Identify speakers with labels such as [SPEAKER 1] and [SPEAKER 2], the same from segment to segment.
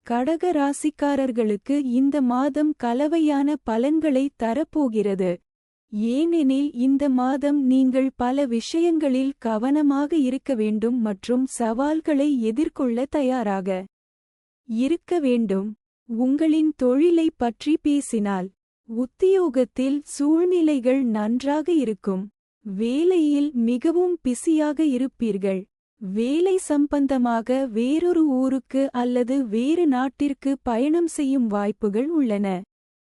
[SPEAKER 1] கடக ராசிக்காரர்களுக்கு இந்த மாதம் கலவையான பலன்களை தரப்போகிறது. ஏனெனில் இந்த மாதம் நீங்கள் பல விஷயங்களில் கவனமாக இருக்க வேண்டும் மற்றும் சவால்களை எதிர்கொள்ள தயாராக இருக்க வேண்டும். உங்களின் தொழிலை பற்றி பேசினால் உத்தியோகத்தில் சூழ்நிலைகள் நன்றாக இருக்கும். வேலையில் மிகவும் பிஸியாக இருப்பீர்கள். வேலை சம்பந்தமாக வேறொரு ஊருக்கு அல்லது வேறு நாட்டிற்கு பயணம் செய்யும் வாய்ப்புகள் உள்ளன.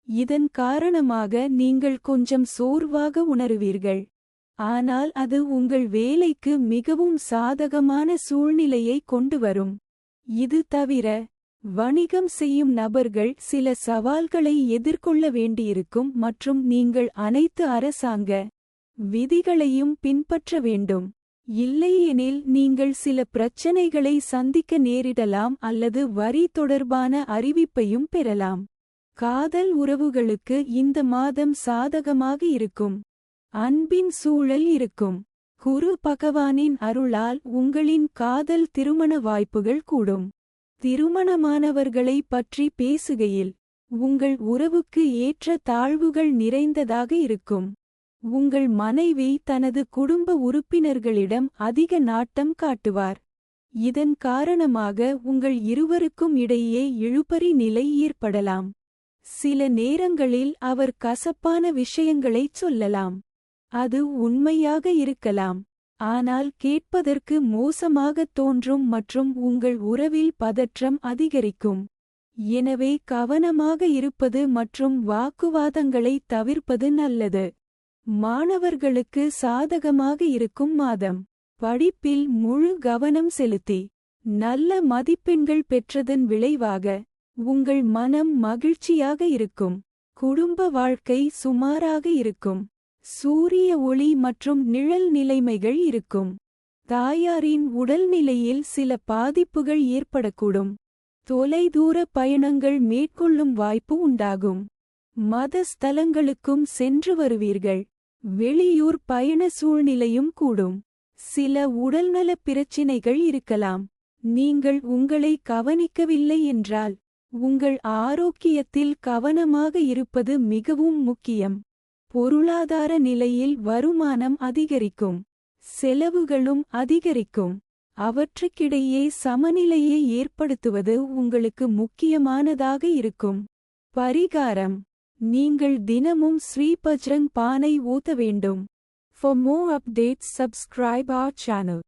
[SPEAKER 1] இதன் காரணமாக நீங்கள் கொஞ்சம் சோர்வாக உணருவீர்கள். ஆனால் அது உங்கள் வேலைக்கு மிகவும் சாதகமான சூழ்நிலையை கொண்டு வரும். இது தவிர வணிகம் செய்யும் நபர்கள் சில சவால்களை எதிர்கொள்ள வேண்டியிருக்கும் மற்றும் நீங்கள் அனைத்து அரசாங்க விதிகளையும் பின்பற்ற வேண்டும். இல்லையெனில் நீங்கள் சில பிரச்சனைகளை சந்திக்க நேரிடலாம் அல்லது வரி தொடர்பான அறிவிப்பையும் பெறலாம். காதல் உறவுகளுக்கு இந்த மாதம் சாதகமாக இருக்கும். அன்பின் சூழல் இருக்கும். குரு பகவானின் அருளால் உங்களின் காதல் திருமண வாய்ப்புகள் கூடும். திருமணமானவர்களை பற்றி பேசுகையில் உங்கள் உறவுக்கு ஏற்ற தாழ்வுகள் நிறைந்ததாக இருக்கும். உங்கள் மனைவி தனது குடும்ப உறுப்பினர்களிடம் அதிக நாட்டம் காட்டுவார். இதன் காரணமாக உங்கள் இருவருக்கும் இடையே இழுபறி நிலை ஏற்படலாம். சில நேரங்களில் அவர் கசப்பான விஷயங்களைச் சொல்லலாம். அது உண்மையாக இருக்கலாம். ஆனால் கேட்பதற்கு மோசமாகத் தோன்றும் மற்றும் உங்கள் உறவில் பதற்றம் அதிகரிக்கும். எனவே கவனமாக இருப்பது மற்றும் வாக்குவாதங்களைத் தவிர்ப்பது நல்லது. மாணவர்களுக்கு சாதகமாக இருக்கும் மாதம். படிப்பில் முழு கவனம் செலுத்தி நல்ல மதிப்பெண்கள் பெற்றதன் விளைவாக உங்கள் மனம் மகிழ்ச்சியாக இருக்கும். குடும்ப வாழ்க்கை சுமாராக இருக்கும். சூரிய ஒளி மற்றும் நிழல் நிலைமைகள் இருக்கும். தாயாரின் உடல்நிலையில் சில பாதிப்புகள் ஏற்படக்கூடும். தொலைதூர பயணங்கள் மேற்கொள்ளும் வாய்ப்பு உண்டாகும். மத ஸ்தலங்களுக்கும் சென்று வருவீர்கள். வெளியூர் பயண சூழ்நிலையும் கூடும். சில உடல்நலப் பிரச்சினைகள் இருக்கலாம். நீங்கள் உங்களை கவனிக்கவில்லை என்றால் உங்கள் ஆரோக்கியத்தில் கவனமாக இருப்பது மிகவும் முக்கியம். பொருளாதார நிலையில் வருமானம் அதிகரிக்கும். செலவுகளும் அதிகரிக்கும். அவற்றுக்கிடையே சமநிலையை ஏற்படுத்துவது உங்களுக்கு முக்கியமானதாக இருக்கும். பரிகாரம்: நீங்கள் தினமும் ஸ்ரீ பஜ்ரங் பானை ஊத வேண்டும். For more updates, subscribe our channel.